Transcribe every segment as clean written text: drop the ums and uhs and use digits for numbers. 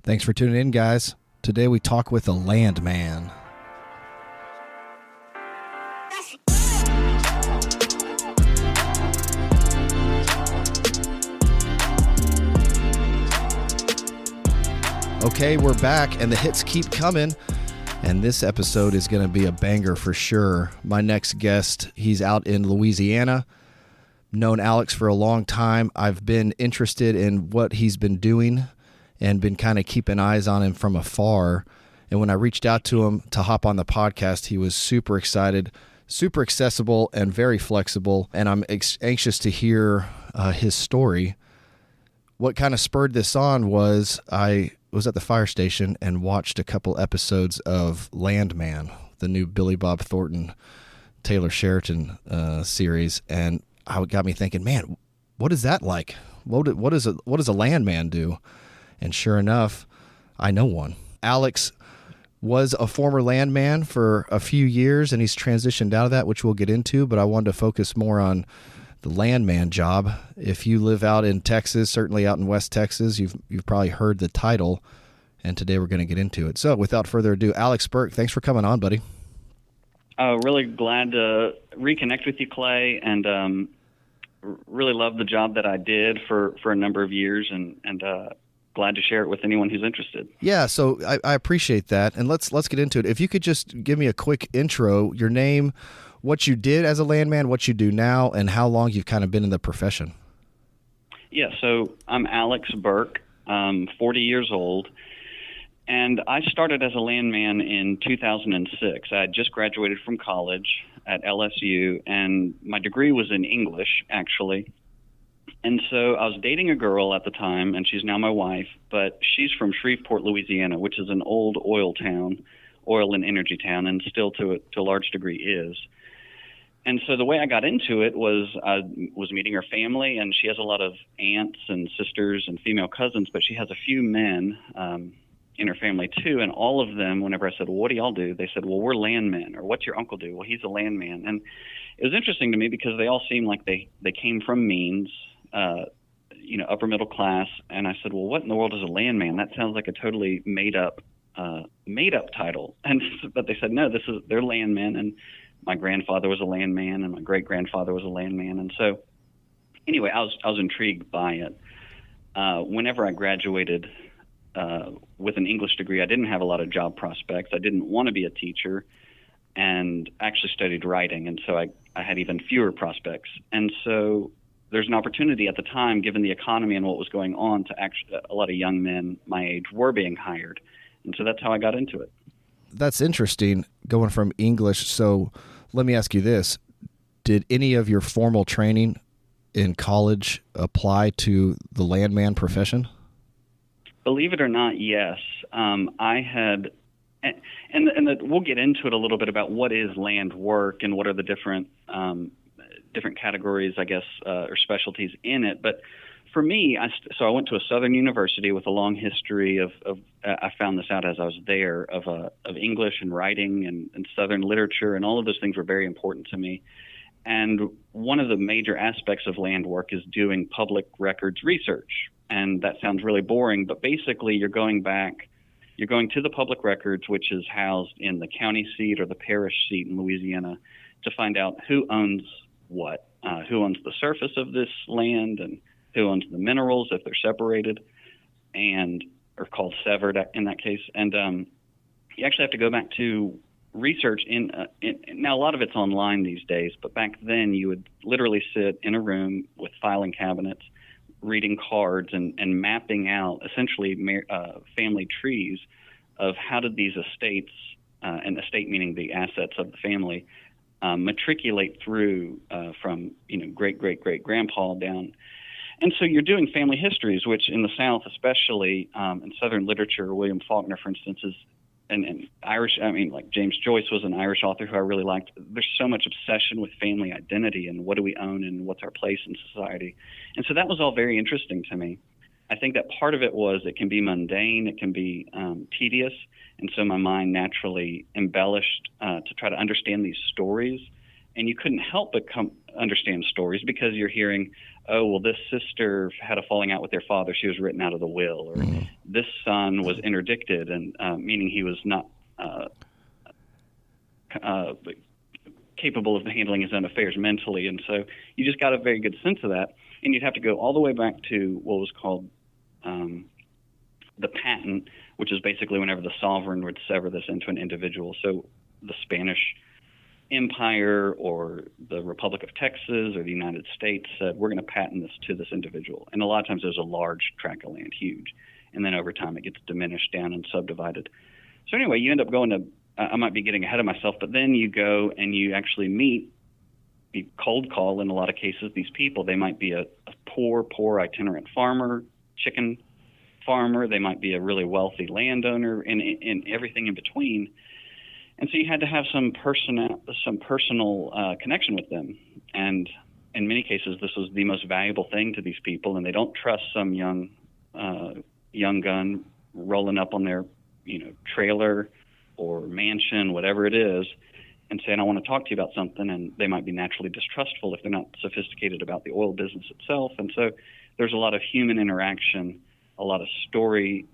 Thanks for tuning in, guys. Today we talk with a landman. Okay, we're back, and the hits keep coming, and this episode is going to be a banger for sure. My next guest, he's out in Louisiana. Known Alex for a long time. I've been interested in what he's been doing and been kind of keeping eyes on him from afar. And when I reached out to him to hop on the podcast, he was super excited, super accessible, and very flexible. And I'm anxious to hear his story. What kind of spurred this on was I was at the fire station and watched a couple episodes of Landman, the new Billy Bob Thornton, Taylor Sheraton series. And it got me thinking, man, what is that like? What does a landman do? And sure enough, I know one. Alex was a former landman for a few years, and he's transitioned out of that, which we'll get into, but I wanted to focus more on the landman job. If you live out in Texas, certainly out in West Texas, you've probably heard the title, and today we're going to get into it. So without further ado, Alex Burke, thanks for coming on, buddy. Really glad to reconnect with you, Clay, and really love the job that I did for a number of years, and glad to share it with anyone who's interested. Yeah, so I appreciate that, and let's get into it. If you could just give me a quick intro, your name, what you did as a landman, what you do now, and how long you've kind of been in the profession. Yeah, so I'm Alex Burke, 40 years old, and I started as a landman in 2006. I had just graduated from college at LSU, and my degree was in English, actually. And so I was dating a girl at the time, and she's now my wife, but she's from Shreveport, Louisiana, which is an old oil and energy town, and still to a large degree is. And so the way I got into it was I was meeting her family, and she has a lot of aunts and sisters and female cousins, but she has a few men in her family too, and all of them, whenever I said, well, what do y'all do? They said, well, we're landmen, or what's your uncle do? Well, he's a landman. And it was interesting to me because they all seemed like they came from means, upper middle class. And I said, well, what in the world is a landman? That sounds like a totally made up title. But they said, no, they're landmen. And my grandfather was a landman, and my great grandfather was a landman. And so anyway, I was intrigued by it. Whenever I graduated with an English degree, I didn't have a lot of job prospects. I didn't want to be a teacher, and actually studied writing. And so I had even fewer prospects. And so there's an opportunity at the time, given the economy and what was going on, to actually a lot of young men my age were being hired. And so that's how I got into it. That's interesting, going from English. So let me ask you this. Did any of your formal training in college apply to the landman profession? Believe it or not, yes. I had, we'll get into it a little bit about what is land work and what are the different categories, I guess, or specialties in it. But for me, I went to a Southern university with a long history of I found this out as I was there, of English and writing and Southern literature, and all of those things were very important to me. And one of the major aspects of land work is doing public records research. And that sounds really boring, but basically you're going to the public records, which is housed in the county seat or the parish seat in Louisiana, to find out who owns what, who owns the surface of this land, and who owns the minerals if they're separated or called severed in that case. And you actually have to go back to research now a lot of it's online these days, but back then you would literally sit in a room with filing cabinets, reading cards and mapping out essentially family trees of how did these estates, and estate meaning the assets of the family, matriculate through from great grandpa down. And so you're doing family histories, which in the South, especially in Southern literature, William Faulkner, for instance, is and Irish. I mean, like James Joyce was an Irish author who I really liked. There's so much obsession with family identity and what do we own and what's our place in society. And so that was all very interesting to me. I think that part of it was it can be mundane, it can be tedious, and so my mind naturally embellished to try to understand these stories. And you couldn't help but understand stories because you're hearing, oh, well, this sister had a falling out with their father. She was written out of the will. Or this son was interdicted, and meaning he was not capable of handling his own affairs mentally. And so you just got a very good sense of that. And you'd have to go all the way back to what was called the patent, which is basically whenever the sovereign would sever this into an individual. So the Spanish Empire or the Republic of Texas or the United States said, we're going to patent this to this individual. And a lot of times there's a large tract of land, huge. And then over time it gets diminished down and subdivided. So anyway, you end up going to, I might be getting ahead of myself, but then you go and you actually meet, you cold call in a lot of cases, these people. They might be a poor itinerant farmer, chicken farmer. They might be a really wealthy landowner, and everything in between. And so you had to have some personal connection with them. And in many cases, this was the most valuable thing to these people, and they don't trust some young gun rolling up on their trailer or mansion, whatever it is, and saying, I want to talk to you about something. And they might be naturally distrustful if they're not sophisticated about the oil business itself. And so there's a lot of human interaction, a lot of story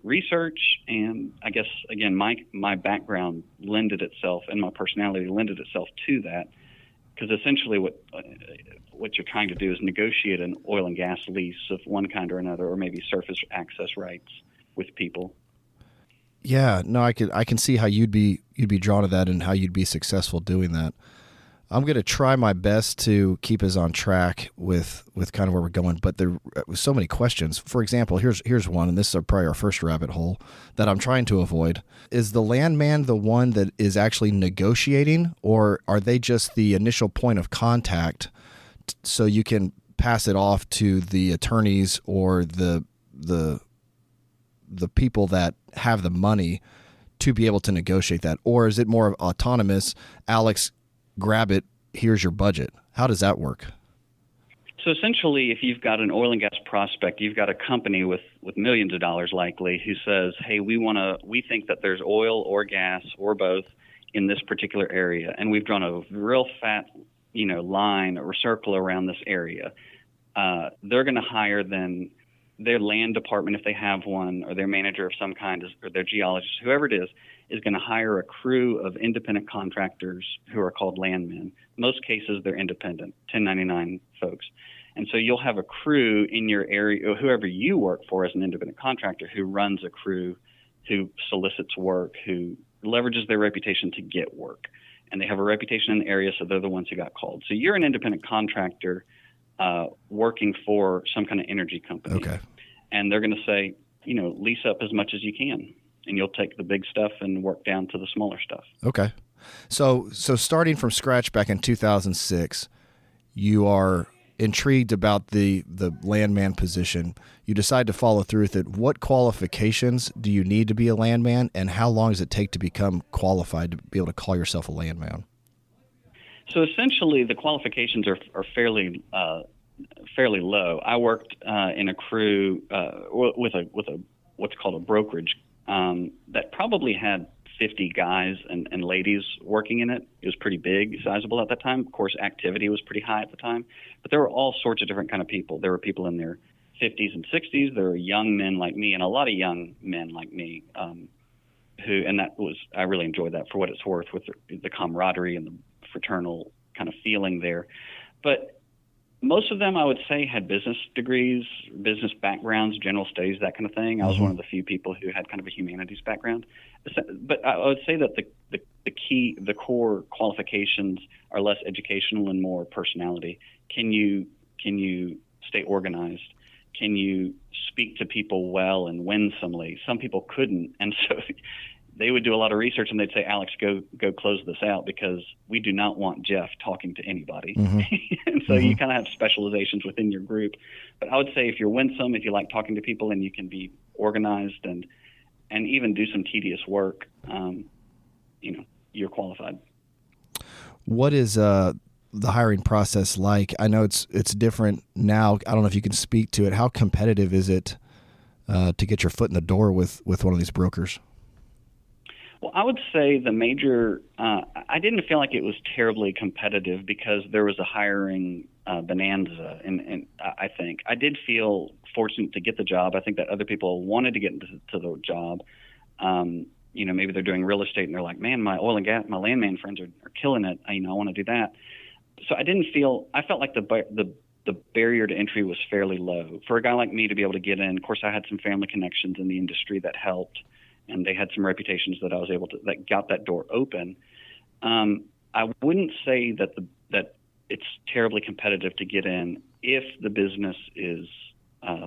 research, and I guess, again, my background lended itself, and my personality lended itself to that, because essentially what you're trying to do is negotiate an oil and gas lease of one kind or another, or maybe surface access rights with people. Yeah, no, I can see how you'd be drawn to that and how you'd be successful doing that. I'm going to try my best to keep us on track with kind of where we're going, but there was so many questions. For example, here's one, and this is probably our first rabbit hole that I'm trying to avoid. Is the landman the one that is actually negotiating, or are they just the initial point of contact so you can pass it off to the attorneys or the people that have the money to be able to negotiate that? Or is it more autonomous? Alex, grab it, here's your budget. How does that work? So essentially, if you've got an oil and gas prospect, you've got a company with millions of dollars likely who says, hey, we think that there's oil or gas or both in this particular area, and we've drawn a real fat line or circle around this area. They're going to hire then their land department, if they have one, or their manager of some kind, or their geologist, whoever it is going to hire a crew of independent contractors who are called landmen. Most cases, they're independent, 1099 folks. And so you'll have a crew in your area, or whoever you work for as an independent contractor, who runs a crew, who solicits work, who leverages their reputation to get work. And they have a reputation in the area, so they're the ones who got called. So you're an independent contractor working for some kind of energy company. Okay. And they're going to say, lease up as much as you can, and you'll take the big stuff and work down to the smaller stuff. Okay. So starting from scratch back in 2006, you are intrigued about the landman position. You decide to follow through with it. What qualifications do you need to be a landman, and how long does it take to become qualified to be able to call yourself a landman? So essentially, the qualifications are fairly low. I worked in a crew with a what's called a brokerage that probably had 50 guys and ladies working in it. It was pretty big, sizable at that time. Of course, activity was pretty high at the time, but there were all sorts of different kind of people. There were people in their 50s and 60s. There were young men like me, and a lot of young men like me I really enjoyed that for what it's worth, with the camaraderie and the fraternal kind of feeling there. But most of them, I would say, had business degrees, business backgrounds, general studies, that kind of thing. I was one of the few people who had kind of a humanities background. But I would say that the core qualifications are less educational and more personality. Can you stay organized? Can you speak to people well and winsomely? Some people couldn't, and so they would do a lot of research, and they'd say, Alex, go close this out, because we do not want Jeff talking to anybody. And so you kind of have specializations within your group. But I would say if you're winsome, if you like talking to people, and you can be organized and even do some tedious work, you're qualified. What is the hiring process like? I know it's different now. I don't know if you can speak to it. How competitive is it to get your foot in the door with one of these brokers? Well, I would say the major I didn't feel like it was terribly competitive, because there was a hiring bonanza. And I think I did feel fortunate to get the job. I think that other people wanted to get into the job. Maybe they're doing real estate and they're like, man, my oil and gas, my landman friends are killing it. I want to do that. So I felt like the barrier to entry was fairly low for a guy like me to be able to get in. Of course, I had some family connections in the industry that helped, and they had some reputations that I was able to, that got that door open. I wouldn't say that it's terribly competitive to get in if the business is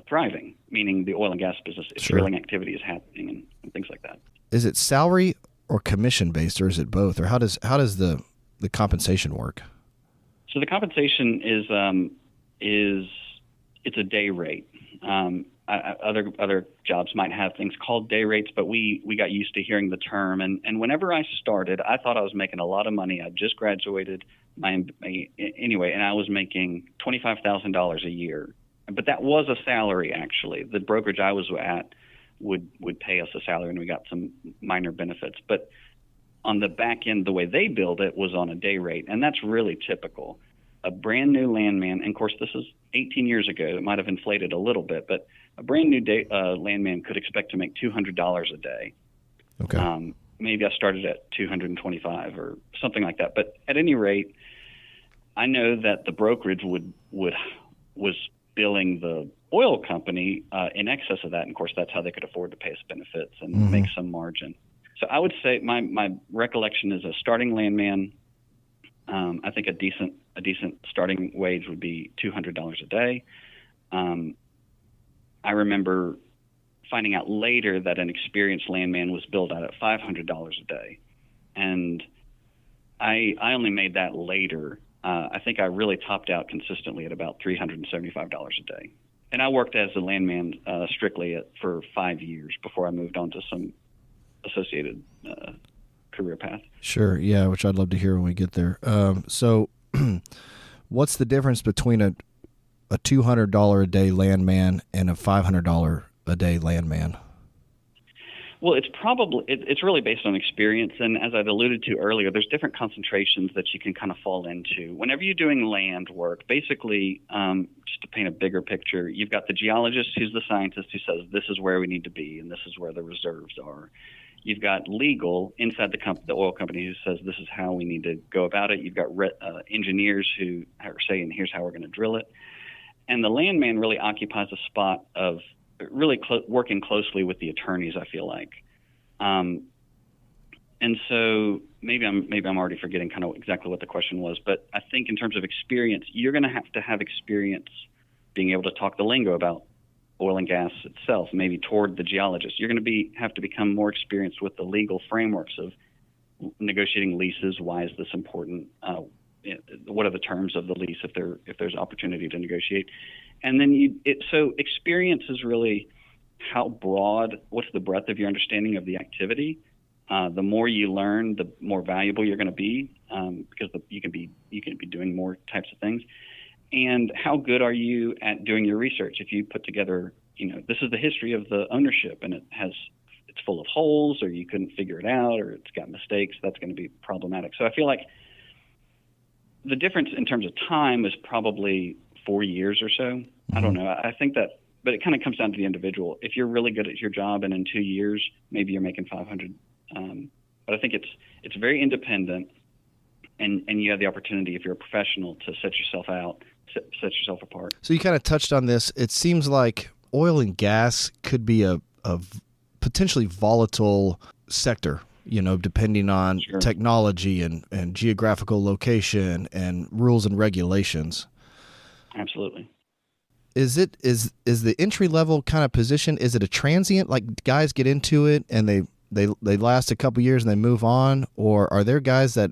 thriving, meaning the oil and gas business, if Sure. drilling activity is happening and things like that. Is it salary or commission based, or is it both, or how does the compensation work? So the compensation it's a day rate. Other jobs might have things called day rates, but we got used to hearing the term. And whenever I started, I thought I was making a lot of money. I just graduated anyway, and I was making $25,000 a year. But that was a salary, actually. The brokerage I was at would pay us a salary, and we got some minor benefits. But on the back end, the way they build it was on a day rate, and that's really typical. A brand new landman, and of course this is 18 years ago, it might have inflated a little bit, but a brand new landman could expect to make $200 a day. Okay. Maybe I started at $225 or something like that. But at any rate, I know that the brokerage was billing the oil company in excess of that. And of course, that's how they could afford to pay us benefits and make some margin. So I would say my recollection is a starting landman. I think a decent starting wage would be $200 a day. I remember finding out later that an experienced landman was billed out at $500 a day, and I only made that later. I think I really topped out consistently at about $375 a day, and I worked as a landman strictly for 5 years before I moved on to some associated career path. Sure. Yeah, which I'd love to hear when we get there. So what's the difference between a $200 a day landman and a $500 a day landman? Well, it's really based on experience. And as I've alluded to earlier, there's different concentrations that you can kind of fall into. Whenever you're doing land work, basically, just to paint a bigger picture, you've got the geologist who's the scientist who says this is where we need to be and this is where the reserves are. You've got legal inside the oil company who says this is how we need to go about it. You've got engineers who are saying here's how we're going to drill it. And the landman really occupies a spot of really working closely with the attorneys, I feel like. And so maybe I'm already forgetting kind of exactly what the question was, but I think in terms of experience, you're going to have experience being able to talk the lingo about oil and gas itself, maybe toward the geologist. You're going to have to become more experienced with the legal frameworks of negotiating leases. Why is this important? What are the terms of the lease if there's opportunity to negotiate? And then so experience is really what's the breadth of your understanding of the activity. The more you learn, the more valuable you're going to be, because you can be doing more types of things. And how good are you at doing your research? If you put together, this is the history of the ownership and it's full of holes, or you couldn't figure it out, or it's got mistakes, that's going to be problematic. So I feel like the difference in terms of time is probably 4 years or so. Mm-hmm. I don't know. I think that, but it kind of comes down to the individual. If you're really good at your job and in 2 years, maybe you're making 500. But I think it's very independent, and you have the opportunity, if you're a professional, to set yourself apart. So you kind of touched on this. It seems like oil and gas could be a potentially volatile sector, depending on Sure. technology and geographical location and rules and regulations. Absolutely. Is the entry level kind of position, is it a transient, like guys get into it and they last a couple years and they move on, or are there guys that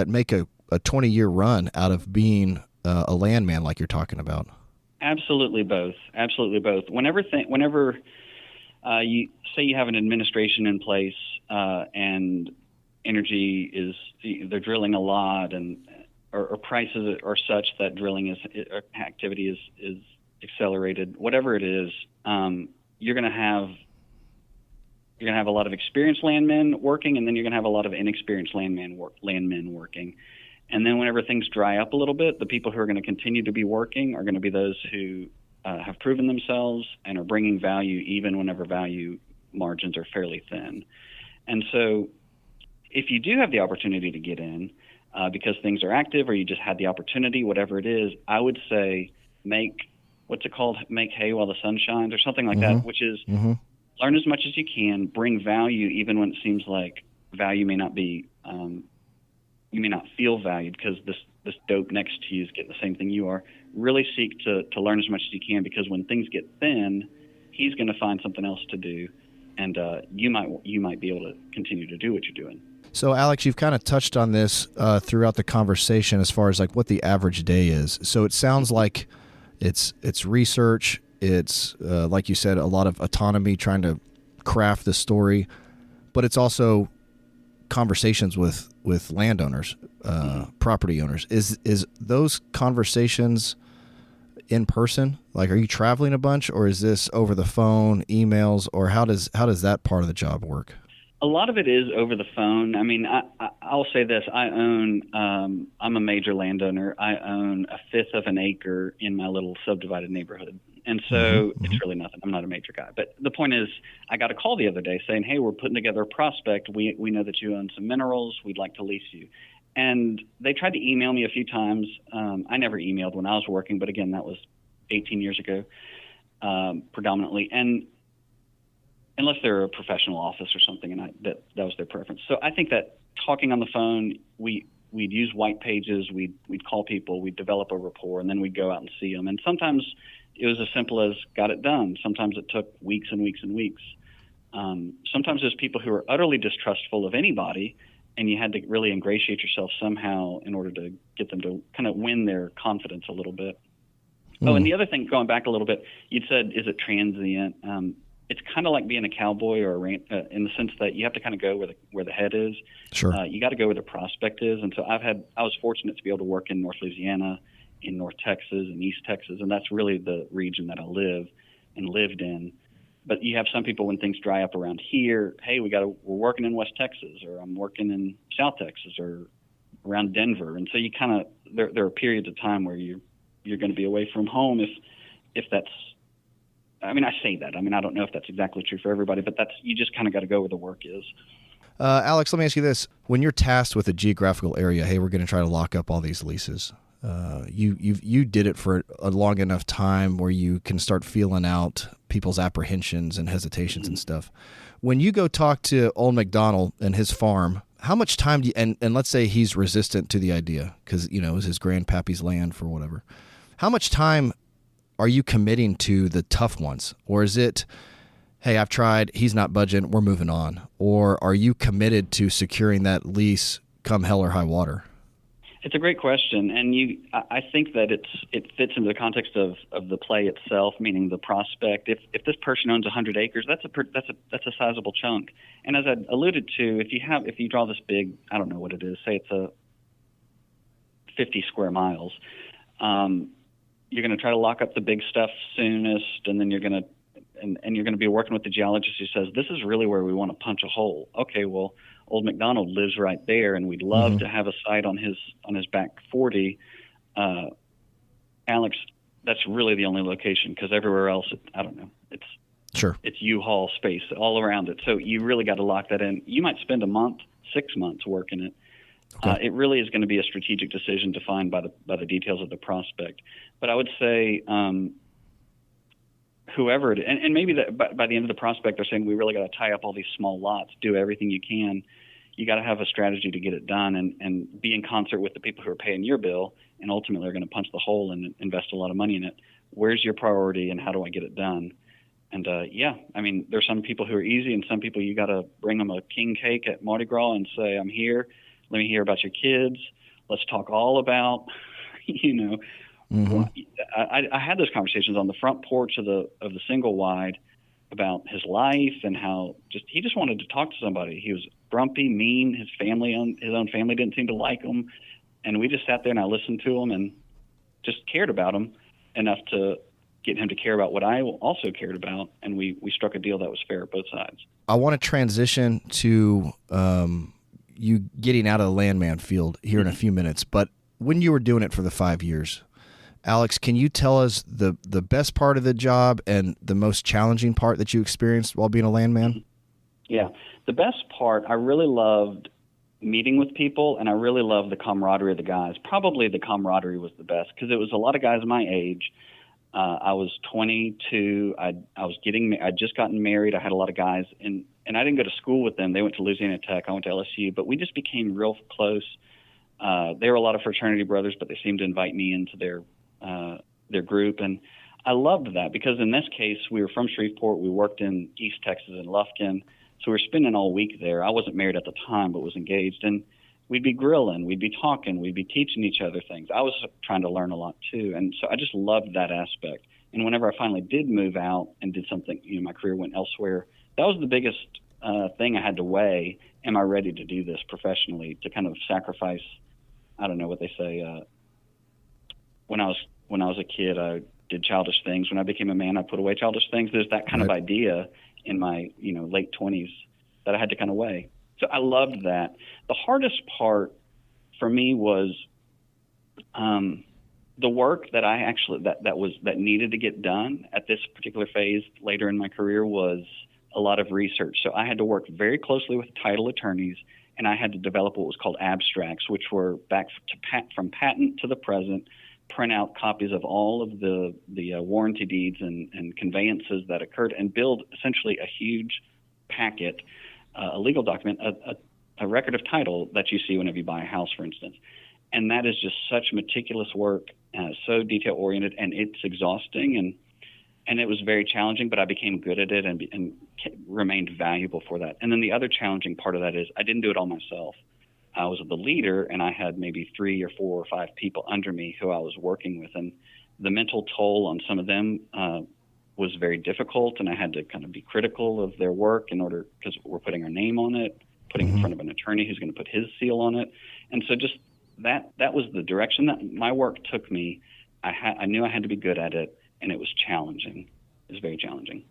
make a 20-year run out of being a landman like you're talking about? Absolutely both. Whenever you say you have an administration in place and energy they're drilling a lot, or prices are such that drilling activity is accelerated, whatever it is, you're going to have a lot of experienced landmen working, and then you're going to have a lot of inexperienced landmen working. And then whenever things dry up a little bit, the people who are going to continue to be working are going to be those who have proven themselves and are bringing value even whenever value margins are fairly thin. And so if you do have the opportunity to get in because things are active or you just had the opportunity, whatever it is, I would say make hay while the sun shines or something like that, which is learn as much as you can, bring value even when it seems like value may not be, you may not feel valued because this dope next to you is getting the same thing you are. Really seek to learn as much as you can, because when things get thin, he's going to find something else to do, and you might be able to continue to do what you're doing. So, Alex, you've kind of touched on this throughout the conversation as far as like what the average day is. So it sounds like it's research. It's like you said, a lot of autonomy, trying to craft the story, but it's also conversations with landowners, property owners. Is those conversations in person? Like, are you traveling a bunch, or is this over the phone, emails, or how does that part of the job work? A lot of it is over the phone. I mean, I'll say this. I'm a major landowner. I own a fifth of an acre in my little subdivided neighborhood. And so it's really nothing. I'm not a major guy. But the point is, I got a call the other day saying, hey, we're putting together a prospect. We know that you own some minerals. We'd like to lease you. And they tried to email me a few times. I never emailed when I was working. But again, that was 18 years ago, predominantly. And unless they're a professional office or something, and that was their preference. So I think that talking on the phone, we'd use white pages, we'd call people, we'd develop a rapport, and then we'd go out and see them. And sometimes it was as simple as got it done. Sometimes it took weeks and weeks and weeks. Sometimes there's people who are utterly distrustful of anybody, and you had to really ingratiate yourself somehow in order to get them to kind of win their confidence a little bit. Oh, and the other thing, going back a little bit, you'd said, is it transient? It's kind of like being a cowboy or in the sense that you have to kind of go where the head is. Sure. You got to go where the prospect is. And so I was fortunate to be able to work in North Louisiana, in North Texas, and East Texas, and that's really the region that I live and lived in. But you have some people, when things dry up around here, hey, we're working in West Texas, or I'm working in South Texas, or around Denver, and so you kind of there are periods of time where you're going to be away from home if that's. I mean, I say that. I mean, I don't know if that's exactly true for everybody, but you just kind of got to go where the work is. Alex, let me ask you this. When you're tasked with a geographical area, hey, we're going to try to lock up all these leases. You did it for a long enough time where you can start feeling out people's apprehensions and hesitations and stuff. When you go talk to old McDonald and his farm, how much time do you, and let's say he's resistant to the idea because, it was his grandpappy's land for whatever. How much time are you committing to the tough ones? Or is it, hey, I've tried, he's not budging, we're moving on? Or are you committed to securing that lease come hell or high water? It's a great question, and I think that it fits into the context of the play itself, meaning the prospect. If this person owns 100 acres, that's a sizable chunk. And as I alluded to, if you draw this big, I don't know what it is, say it's a 50 square miles, you're going to try to lock up the big stuff soonest, and then you're going to be working with the geologist who says, this is really where we want to punch a hole. Okay, well, old McDonald lives right there, and we'd love to have a site on his back 40. Alex, that's really the only location, because everywhere else, I don't know, it's U-Haul space all around it. So you really got to lock that in. You might spend a month, 6 months working it. Okay. It really is going to be a strategic decision defined by the details of the prospect. But I would say whoever it is, and maybe by the end of the prospect, they're saying we really got to tie up all these small lots, do everything you can. You got to have a strategy to get it done and be in concert with the people who are paying your bill and ultimately are going to punch the hole and invest a lot of money in it. Where's your priority and how do I get it done? And I mean, there's some people who are easy and some people you got to bring them a king cake at Mardi Gras and say, I'm here. Let me hear about your kids. Let's talk all about, I had those conversations on the front porch of the single wide about his life and how he just wanted to talk to somebody. He was grumpy, mean. His own family didn't seem to like him. And we just sat there and I listened to him and just cared about him enough to get him to care about what I also cared about. And we struck a deal that was fair at both sides. I want to transition to, you getting out of the landman field here in a few minutes, but when you were doing it for the 5 years, Alex, can you tell us the best part of the job and the most challenging part that you experienced while being a landman? Yeah. The best part, I really loved meeting with people, and I really loved the camaraderie of the guys. Probably the camaraderie was the best because it was a lot of guys my age. I was 22. I'd just gotten married. I had a lot of guys, and I didn't go to school with them. They went to Louisiana Tech. I went to LSU, but we just became real close. They were a lot of fraternity brothers, but they seemed to invite me into their group, and I loved that because in this case, we were from Shreveport. We worked in East Texas in Lufkin, so we were spending all week there. I wasn't married at the time, but was engaged, and we'd be grilling, we'd be talking, we'd be teaching each other things. I was trying to learn a lot too, and so I just loved that aspect. And whenever I finally did move out and did something, my career went elsewhere. That was the biggest thing I had to weigh. Am I ready to do this professionally? To kind of sacrifice, I don't know what they say. When I was a kid, I did childish things. When I became a man, I put away childish things. There's that kind of idea in my late 20s that I had to kind of weigh. So I loved that. The hardest part for me was the work that I actually that needed to get done at this particular phase later in my career was a lot of research. So I had to work very closely with title attorneys, and I had to develop what was called abstracts, which were back from patent to the present, print out copies of all of the warranty deeds and conveyances that occurred, and build essentially a huge packet, a legal document, a record of title that you see whenever you buy a house, for instance. And that is just such meticulous work, so detail-oriented, and it's exhausting, and it was very challenging, but I became good at it and remained valuable for that. And then the other challenging part of that is I didn't do it all myself. I was the leader, and I had maybe 3 or 4 or 5 people under me who I was working with, and the mental toll on some of them was very difficult, and I had to kind of be critical of their work because we're putting our name on it, putting it in front of an attorney who's going to put his seal on it. And so just that was the direction that my work took me. I knew I had to be good at it, and it was challenging. It was very challenging.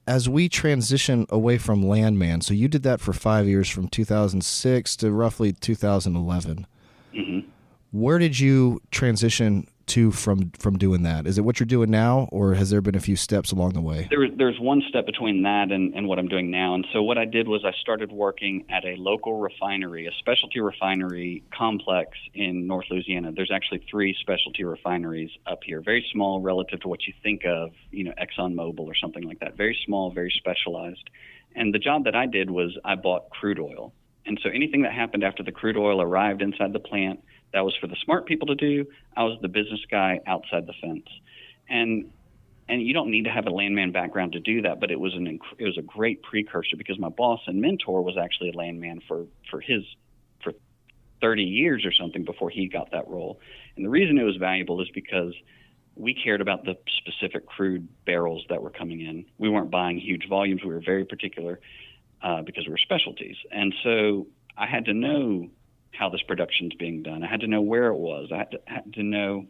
As we transition away from Landman, so you did that for 5 years, from 2006 to roughly 2011. Mm-hmm. Where did you transition to from doing that? Is it what you're doing now, or has there been a few steps along the way? There's one step between that and what I'm doing now. And so what I did was I started working at a local refinery, a specialty refinery complex in North Louisiana. There's actually 3 specialty refineries up here, very small relative to what you think of, ExxonMobil or something like that. Very small, very specialized. And the job that I did was I bought crude oil. And so anything that happened after the crude oil arrived inside the plant, that was for the smart people to do. I was the business guy outside the fence. And you don't need to have a landman background to do that, but it was a great precursor because my boss and mentor was actually a landman for 30 years or something before he got that role. And the reason it was valuable is because we cared about the specific crude barrels that were coming in. We weren't buying huge volumes. We were very particular because we were specialties. And so I had to know how this production's being done. I had to know where it was. I had to know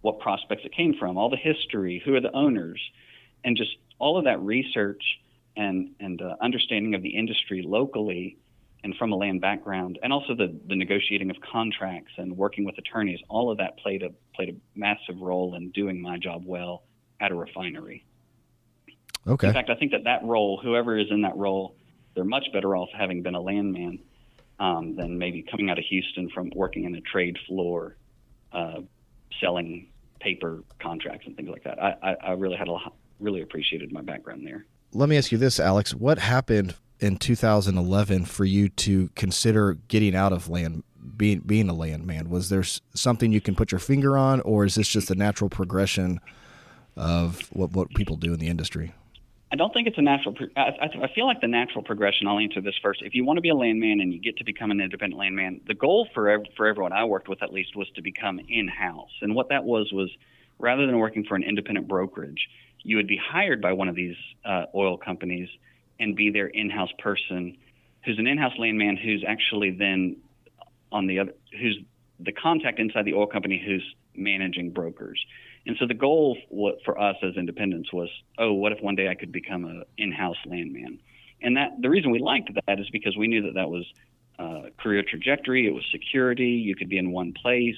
what prospects it came from, all the history, who are the owners, and just all of that research and understanding of the industry locally and from a land background, and also the negotiating of contracts and working with attorneys. All of that played a massive role in doing my job well at a refinery. Okay. In fact, I think that role, whoever is in that role, they're much better off having been a landman than maybe coming out of Houston from working in a trade floor, selling paper contracts and things like that. I really appreciated my background there. Let me ask you this, Alex. What happened in 2011 for you to consider getting out of being a landman? Was there something you can put your finger on, or is this just a natural progression of what people do in the industry? I don't think it's a natural. I feel like the natural progression. I'll answer this first. If you want to be a landman and you get to become an independent landman, the goal for everyone I worked with, at least, was to become in-house. And what that was rather than working for an independent brokerage, you would be hired by one of these oil companies and be their in-house person, who's an in-house landman, who's actually then who's the contact inside the oil company who's managing brokers. And so the goal for us as independents was, what if one day I could become an in-house landman? And that the reason we liked that is because we knew that that was career trajectory. It was security. You could be in one place.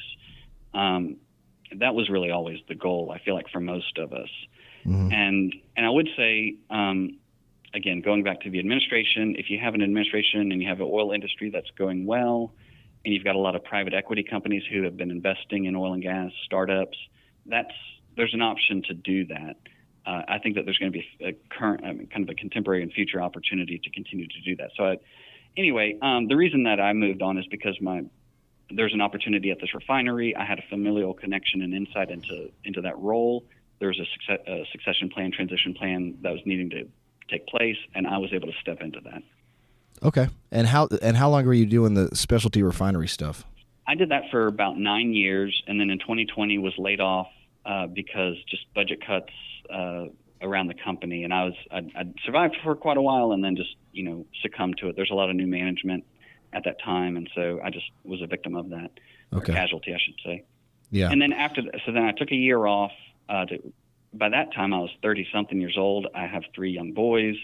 That was really always the goal, I feel like, for most of us. Mm-hmm. And I would say, again, going back to the administration, if you have an administration and you have an oil industry that's going well, and you've got a lot of private equity companies who have been investing in oil and gas startups, there's an option to do that. I think that there's going to be a current, kind of a contemporary and future opportunity to continue to do that. So anyway, the reason that I moved on is because there's an opportunity at this refinery. I had a familial connection and insight into that role. There was a succession plan, transition plan that was needing to take place, and I was able to step into that. Okay. And how long were you doing the specialty refinery stuff? I did that for about 9 years, and then in 2020 was laid off because just budget cuts around the company, and I'd survived for quite a while, and then just succumbed to it. There's a lot of new management at that time, and so I just was a victim of that, okay. Or casualty, I should say. Yeah. And then then I took a year off. By that time, I was 30-something years old. I have 3 young boys,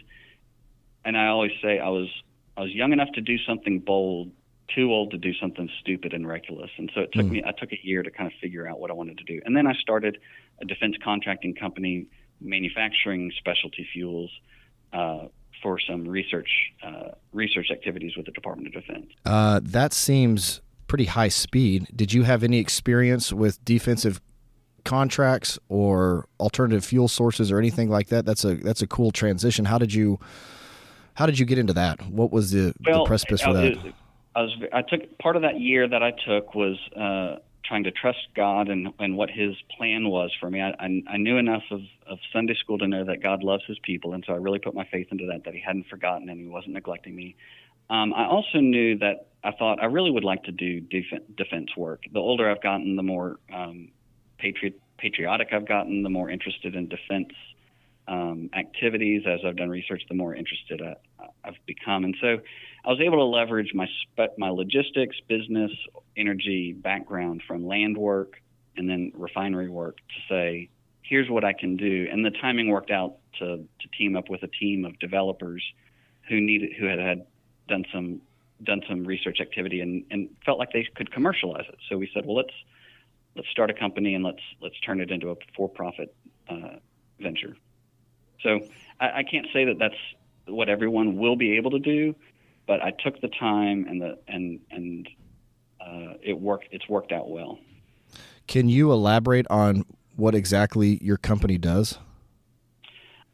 and I always say I was young enough to do something bold, too old to do something stupid and reckless. And so I took a year to kind of figure out what I wanted to do. And then I started a defense contracting company manufacturing specialty fuels for some research activities with the Department of Defense. That seems pretty high speed. Did you have any experience with defensive contracts or alternative fuel sources or anything like that? That's a cool transition. How did you get into that? What was the precipice for that? I took part of that year that I took was trying to trust God and what His plan was for me. I knew enough of Sunday school to know that God loves His people, and so I really put my faith into that He hadn't forgotten and He wasn't neglecting me. I also knew that I thought I really would like to do defense work. The older I've gotten, the more patriotic I've gotten, the more interested in defense activities. As I've done research, the more interested I've become. And so I was able to leverage my logistics, business, energy background from land work and then refinery work to say, here's what I can do. And the timing worked out to team up with a team of developers who had done some research activity and felt like they could commercialize it. So we said, well, let's start a company and let's turn it into a for-profit venture. So I can't say that that's what everyone will be able to do, but I took the time and it worked. It's worked out well. Can you elaborate on what exactly your company does?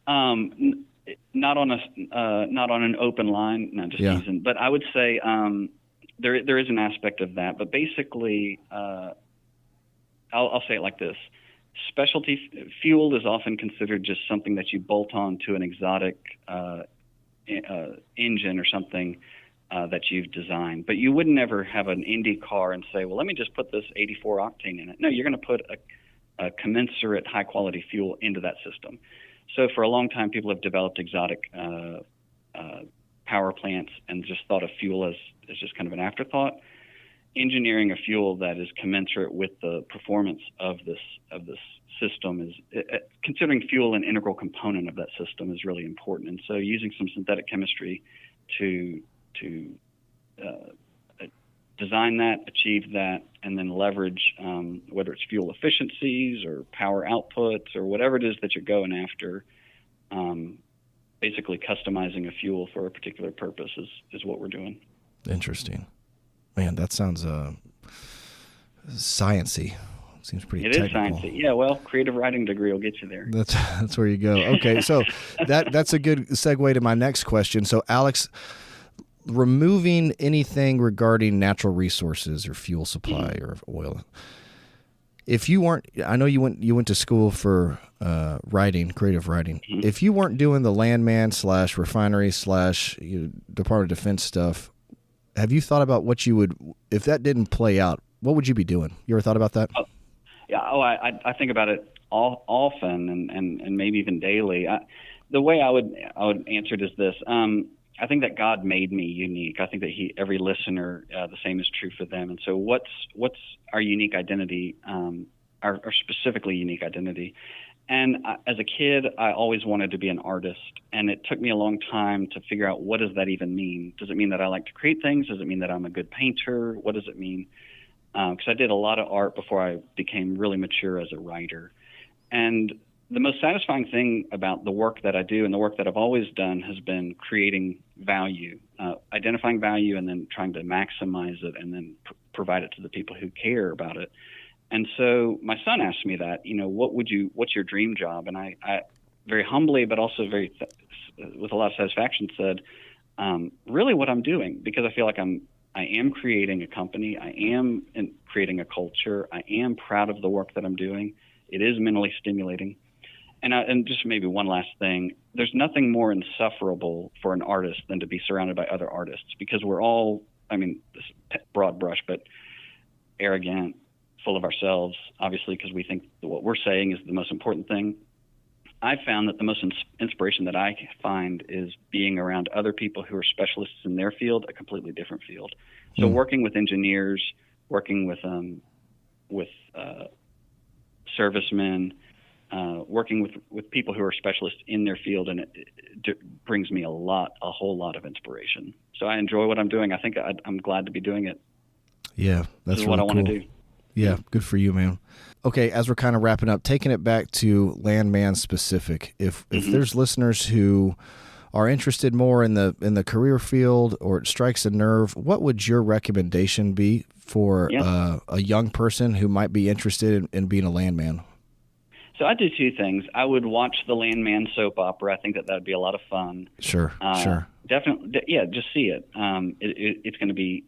Not on an open line, not just teasing, but I would say there is an aspect of that. But basically, I'll say it like this. Specialty fuel is often considered just something that you bolt on to an exotic engine or something that you've designed. But you would never have an Indy car and say, well, let me just put this 84 octane in it. No, you're going to put a commensurate high-quality fuel into that system. So for a long time, people have developed exotic power plants and just thought of fuel as just kind of an afterthought. Engineering a fuel that is commensurate with the performance of this system is considering fuel an integral component of that system is really important. And so using some synthetic chemistry to design that, achieve that, and then leverage whether it's fuel efficiencies or power outputs or whatever it is that you're going after, basically customizing a fuel for a particular purpose is what we're doing. Interesting. Man, that sounds sciencey. Seems pretty technical. It is sciencey. Yeah, well, creative writing degree will get you there. That's where you go. Okay, so that's a good segue to my next question. So, Alex, removing anything regarding natural resources or fuel supply or oil, if you weren't, I know you went to school for writing, creative writing. Mm-hmm. If you weren't doing the Landman / refinery / Department of Defense stuff, have you thought about what you would, if that didn't play out, what would you be doing? You ever thought about that? I think about it often and maybe even daily. The way I would answer it is this. I think that God made me unique. I think that every listener, the same is true for them. And so what's our unique identity, our specifically unique identity? And as a kid, I always wanted to be an artist, and it took me a long time to figure out, what does that even mean? Does it mean that I like to create things? Does it mean that I'm a good painter? What does it mean? Because I did a lot of art before I became really mature as a writer. And the most satisfying thing about the work that I do and the work that I've always done has been creating value, identifying value, and then trying to maximize it and then provide it to the people who care about it. And so my son asked me that, what's your dream job? And I very humbly, but also with a lot of satisfaction said, really what I'm doing, because I feel like I am creating a company. I am creating a culture. I am proud of the work that I'm doing. It is mentally stimulating. And just maybe one last thing, there's nothing more insufferable for an artist than to be surrounded by other artists, because we're all, this is broad brush, but arrogant, full of ourselves, obviously, because we think that what we're saying is the most important thing. I've found that the most inspiration that I find is being around other people who are specialists in their field, a completely different field. So working with engineers, working with servicemen, working with people who are specialists in their field, and it brings me a whole lot of inspiration. So I enjoy what I'm doing. I think I'm glad to be doing it. Yeah, that's really what I want to do. Yeah, good for you, man. Okay, as we're kind of wrapping up, taking it back to Landman specific, if there's listeners who are interested more in the career field, or it strikes a nerve, what would your recommendation be for a young person who might be interested in being a landman? So I do two things. I would watch the Landman soap opera. I think that would be a lot of fun. Sure. Definitely, just see it. It's going to be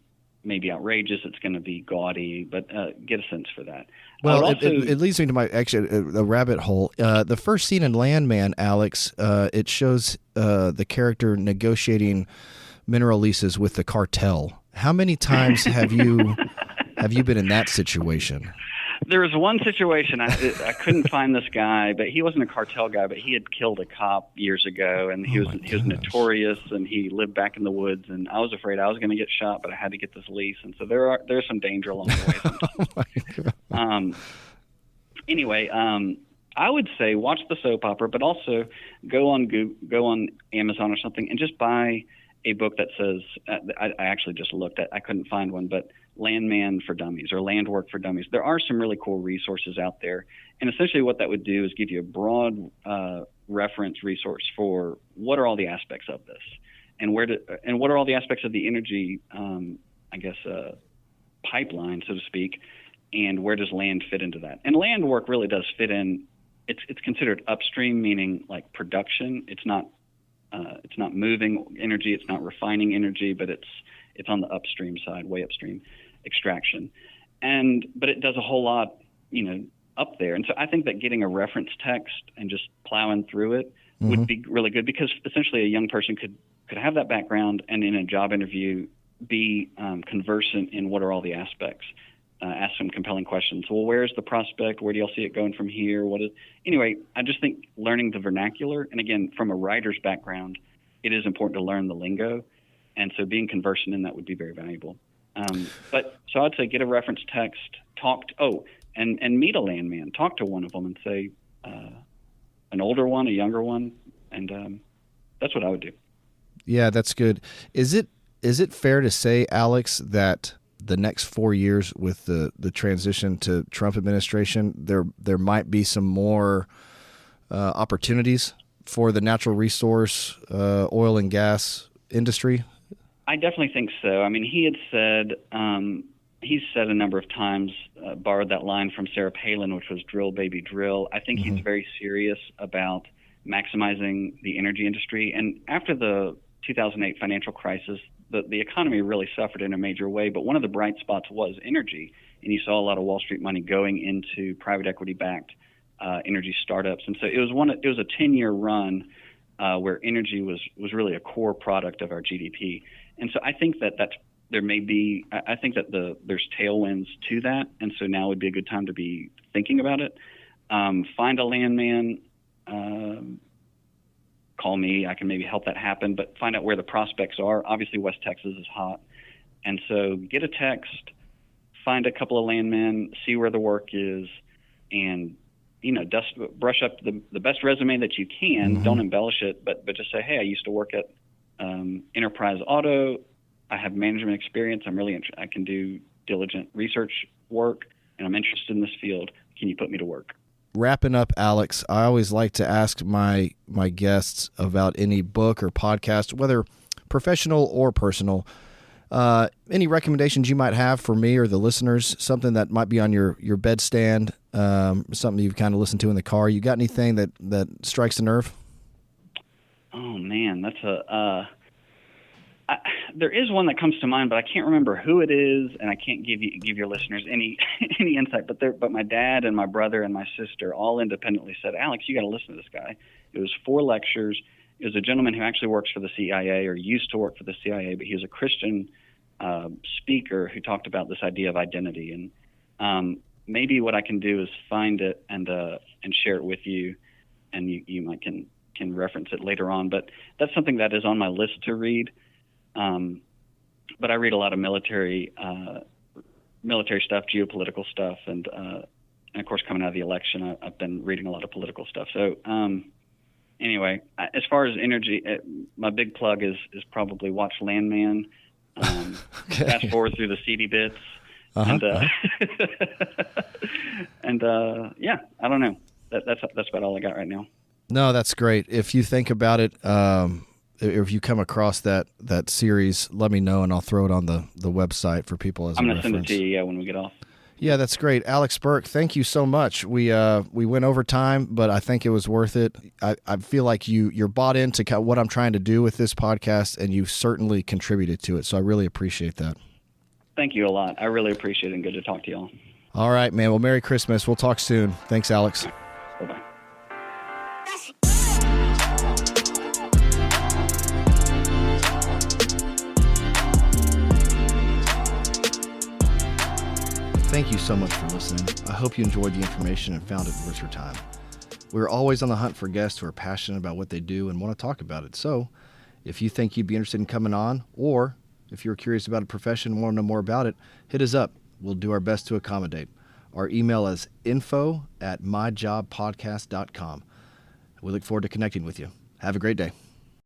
maybe outrageous. It's going to be gaudy, but get a sense for that. Well, it leads me to a rabbit hole. The first scene in Landman, Alex, it shows the character negotiating mineral leases with the cartel. How many times have you been in that situation? There was one situation I couldn't find this guy, but he wasn't a cartel guy, but he had killed a cop years ago, and he was notorious, and he lived back in the woods, and I was afraid I was going to get shot, but I had to get this lease, and so there's some danger along the way sometimes. Anyway, I would say watch the soap opera, but also go on Amazon or something and just buy a book that says, I actually just looked at, I couldn't find one, but Landman for Dummies or Land Work for Dummies. There are some really cool resources out there. And essentially what that would do is give you a broad reference resource for what are all the aspects of this, and what are all the aspects of the energy, pipeline, so to speak, and where does land fit into that? And land work really does fit in. It's considered upstream, meaning like production. It's not moving energy. It's not refining energy, but it's on the upstream side, way upstream, extraction. But it does a whole lot, up there. And so I think that getting a reference text and just plowing through it would be really good, because essentially a young person could have that background and in a job interview be conversant in what are all the aspects. Ask some compelling questions. Well, where's the prospect? Where do y'all see it going from here? Anyway, I just think learning the vernacular, and again, from a writer's background, it is important to learn the lingo. And so being conversant in that would be very valuable. So I'd say get a reference text, and meet a landman. Talk to one of them and say, an older one, a younger one, and that's what I would do. Yeah, that's good. Is it fair to say, Alex, that the next 4 years with the transition to Trump administration, there might be some more opportunities for the natural resource, oil and gas industry? I definitely think so. I mean, he had said, he's said a number of times, borrowed that line from Sarah Palin, which was drill, baby, drill. I think he's very serious about maximizing the energy industry. And after the 2008 financial crisis, the economy really suffered in a major way, but one of the bright spots was energy. And you saw a lot of Wall Street money going into private equity-backed energy startups. And so it was a 10-year run where energy was really a core product of our GDP. And so I think that I think that there's tailwinds to that. And so now would be a good time to be thinking about it. Find a landman, call me. I can maybe help that happen, but find out where the prospects are. Obviously, West Texas is hot. And so get a text, find a couple of landmen, see where the work is, and brush up the best resume that you can. Don't embellish it, but just say, hey, I used to work at Enterprise Auto. I have management experience. I can do diligent research work, and I'm interested in this field. Can you put me to work? Wrapping up, Alex, I always like to ask my guests about any book or podcast, whether professional or personal. Any recommendations you might have for me or the listeners, something that might be on your bedstand, something you've kind of listened to in the car. You got anything that strikes a nerve? Oh, man, that's there is one that comes to mind, but I can't remember who it is, and I can't give your listeners any insight. But my dad and my brother and my sister all independently said, Alex, you got to listen to this guy. It was 4 lectures. It was a gentleman who actually works for the CIA or used to work for the CIA, but he was a Christian speaker who talked about this idea of identity. And maybe what I can do is find it and share it with you, and you might can reference it later on. But that's something that is on my list to read. But I read a lot of military stuff, geopolitical stuff, and of course, coming out of the election, I've been reading a lot of political stuff. So anyway, as far as energy, my big plug is probably watch Landman. Okay. Fast forward through the seedy bits, and yeah, I don't know. That's about all I got right now. No, that's great. If you think about it, if you come across that series, let me know, and I'll throw it on the website for people as a reference. I'm going to send it to you, when we get off. Yeah, that's great. Alex Burke, thank you so much. We went over time, but I think it was worth it. I feel like you're bought into what I'm trying to do with this podcast, and you certainly contributed to it, so I really appreciate that. Thank you a lot. I really appreciate it, and good to talk to you all. All right, man. Well, Merry Christmas. We'll talk soon. Thanks, Alex. Bye-bye. Thank you so much for listening. I hope you enjoyed the information and found it worth your time. We're always on the hunt for guests who are passionate about what they do and want to talk about it. So if you think you'd be interested in coming on, or if you're curious about a profession and want to know more about it, hit us up. We'll do our best to accommodate. Our email is info@myjobpodcast.com. We look forward to connecting with you. Have a great day.